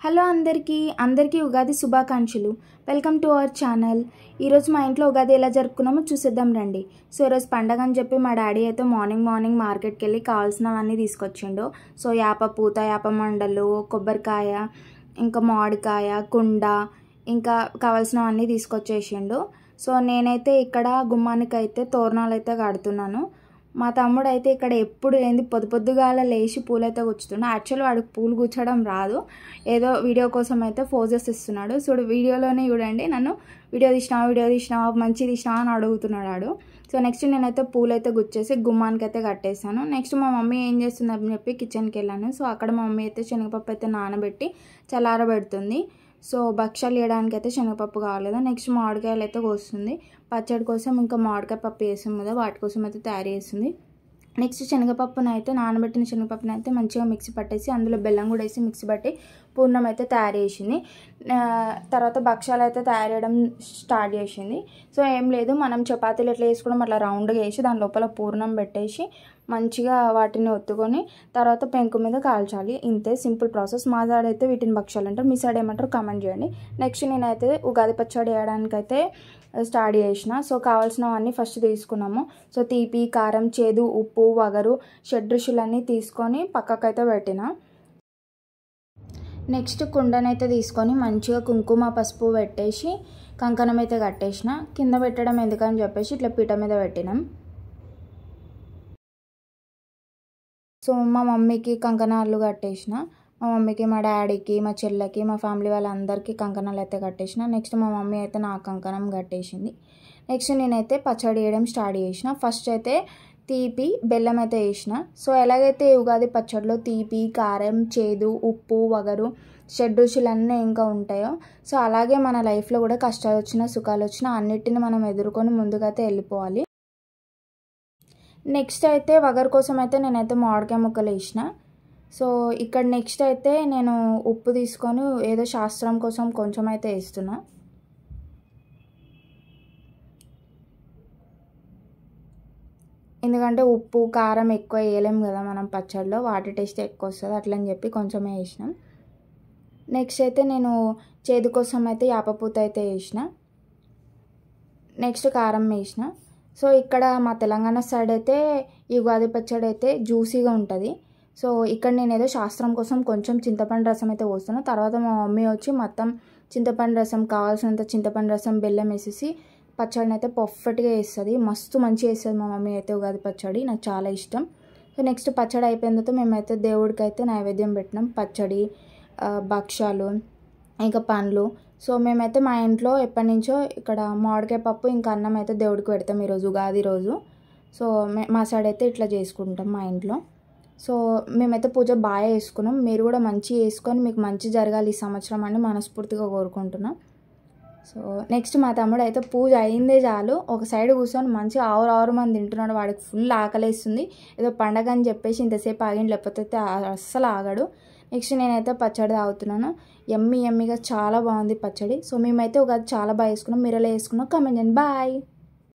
Hello అందరికీ ఉగాది శుభాకాంక్షలు. Welcome to our channel. ఈరోజు మా ఇంట్లో ఉగాది ఎలా జరుపుకున్నామో చూసేద్దాం రండి. సో ఈరోజు పండగ అని చెప్పి మా డాడీ అయితే మార్నింగ్ మార్కెట్కి వెళ్ళి కావాల్సినవన్నీ తీసుకొచ్చిండు. సో యాప పూత, యాప మండలు, కొబ్బరికాయ, ఇంకా మామిడికాయ, కుండ, ఇంకా కావాల్సినవన్నీ తీసుకొచ్చేసిండు. సో నేనైతే ఇక్కడ గుమ్మానికి అయితే తోరణాలు అయితే కడుతున్నాను. మా తమ్ముడు అయితే ఇక్కడ ఎప్పుడు ఏంది పొద్దుగాల లేచి పూలైతే గుచ్చుతున్నాడు. యాక్చువల్లీ వాడికి పూలు గుచ్చడం రాదు, ఏదో వీడియో కోసం అయితే ఫోజెస్ ఇస్తున్నాడు. చూడు వీడియోలోనే చూడండి, నన్ను వీడియో తీసినావా మంచి తీసినావా అని అడుగుతున్నాడు వాడు. సో నెక్స్ట్ నేనైతే పూలు అయితే గుచ్చేసి గుమ్మానికి అయితే కట్టేసాను. నెక్స్ట్ మా మమ్మీ ఏం చేస్తుందని చెప్పి కిచెన్కి వెళ్ళాను. సో అక్కడ మా మమ్మీ అయితే శనగపప్పు అయితే నానబెట్టి చల్లారబెడుతుంది. సో భక్షాలు వేయడానికి అయితే శనగపప్పు కావాలి. నెక్స్ట్ మామిడికాయలు అయితే కోస్తుంది. పచ్చడి కోసం ఇంకా మామిడికాయ పప్పు వేసాం కదా, వాటి కోసం అయితే తయారు చేస్తుంది. నెక్స్ట్ శనగపప్పును అయితే నానబెట్టిన శనగపప్పును అయితే మంచిగా మిక్సీ పట్టేసి అందులో బెల్లం కూడా వేసి మిక్సీ పట్టి పూర్ణం అయితే తయారు చేసింది. తర్వాత భక్షాలు అయితే తయారు చేయడం స్టార్ట్ చేసింది. సో ఏం లేదు, మనం చపాతీలు ఎట్లా వేసుకోవడం అట్లా రౌండ్గా వేసి దాని లోపల పూర్ణం పెట్టేసి మంచిగా వాటిని ఒత్తుకొని తర్వాత పెంకు మీద కాల్చాలి. ఇంతే సింపుల్ ప్రాసెస్. మా సైడ్ అయితే వీటిని భక్షాలు అంటారు, మీ సైడ్ ఏమంటారు కామెంట్ చేయండి. నెక్స్ట్ నేనైతే ఉగాది పచ్చడి వేయడానికి అయితే స్టార్ట్ చేసిన. సో కావాల్సినవన్నీ ఫస్ట్ తీసుకున్నాము. సో తీపి, కారం, చేదు, ఉప్పు, వగరు, షడ్రుచులన్నీ తీసుకొని పక్కకైతే పెట్టిన. నెక్స్ట్ కుండనైతే తీసుకొని మంచిగా కుంకుమ పసుపు పెట్టేసి కంకణం అయితే కట్టేసిన. కింద పెట్టడం ఎందుకని చెప్పేసి ఇట్లా పీట మీద పెట్టినాం. సో మా మమ్మీకి కంకణాలు కట్టేసిన. మా మమ్మీకి, మా డాడీకి, మా చెల్లెకి, మా ఫ్యామిలీ వాళ్ళందరికీ కంకణాలు అయితే కట్టేసిన. నెక్స్ట్ మా మమ్మీ అయితే నా కంకణం కట్టేసింది. నెక్స్ట్ నేనైతే పచ్చడి వేయడం స్టార్ట్ చేసిన. ఫస్ట్ అయితే తీపి, బెల్లం అయితే వేసిన. సో ఎలాగైతే ఉగాది పచ్చడిలో తీపి, కారం, చేదు, ఉప్పు, వగరు, షడ్రుచులన్నీ ఇంకా ఉంటాయో, సో అలాగే మన లైఫ్లో కూడా కష్టాలు వచ్చినా సుఖాలు వచ్చినా అన్నిటిని మనం ఎదుర్కొని ముందుకైతే వెళ్ళిపోవాలి. నెక్స్ట్ అయితే వగరు కోసం అయితే నేనైతే మామిడికాయ ముక్కలు వేసిన. సో ఇక్కడ నెక్స్ట్ అయితే నేను ఉప్పు తీసుకొని ఏదో శాస్త్రం కోసం కొంచెం అయితే వేస్తున్నా. ఎందుకంటే ఉప్పు కారం ఎక్కువ వేయలేము కదా మనం పచ్చడిలో, వాటి టేస్ట్ ఎక్కువ వస్తుంది అట్లని చెప్పి కొంచెమే వేసినాం. నెక్స్ట్ అయితే నేను చేదు కోసం అయితే యాపపూత అయితే వేసిన. నెక్స్ట్ కారం వేసిన. సో ఇక్కడ మా తెలంగాణ సైడ్ అయితే ఈ ఉగాది పచ్చడి అయితే జ్యూసీగా ఉంటుంది. సో ఇక్కడ నేను ఏదో శాస్త్రం కోసం కొంచెం చింతపండు రసం అయితే పోస్తున్నాను. తర్వాత మా మమ్మీ వచ్చి మొత్తం చింతపండు రసం, కావాల్సినంత చింతపండు రసం, బెల్లం వేసేసి పచ్చడిని అయితే పర్ఫెక్ట్గా వేస్తుంది. మస్తు మంచిగా వేస్తుంది మా మమ్మీ అయితే ఉగాది పచ్చడి, నాకు చాలా ఇష్టం. సో నెక్స్ట్ పచ్చడి అయిపోయిన తర్వాత మేమైతే దేవుడికి అయితే నైవేద్యం పెట్టినాం. పచ్చడి, భక్షాలు, ఇంకా పండ్లు. సో మేమైతే మా ఇంట్లో ఎప్పటి నుంచో ఇక్కడ మామిడికాయ పప్పు ఇంకా అన్నం అయితే దేవుడికి పెడతాం ఈరోజు ఉగాది రోజు. సో మా సైడ్ అయితే ఇట్లా చేసుకుంటాం మా ఇంట్లో. సో మేమైతే పూజ బాగా చేసుకున్నాం. మీరు కూడా మంచిగా చేసుకొని మీకు మంచి జరగాలి ఈ సంవత్సరం అని మనస్ఫూర్తిగా కోరుకుంటున్నాం. సో నెక్స్ట్ మా తమ్ముడు అయితే పూజ అయిందే చాలు ఒక సైడ్ కూర్చొని మంచిగా ఆరు మంది తింటున్నాడు. వాడికి ఫుల్ ఆకలేస్తుంది. ఏదో పండగ అని చెప్పేసి ఇంతసేపు ఆగిండు, లేకపోతే అస్సలు ఆగడు. నెక్స్ట్ నేనైతే పచ్చడి తాగుతున్నాను. యమ్మీగా చాలా బాగుంది పచ్చడి. సో మేమైతే ఉగాది చాలా బాగా వేసుకున్నాం. మీరు ఎలా వేసుకున్నాం కామెంట్ చేయండి. బాయ్.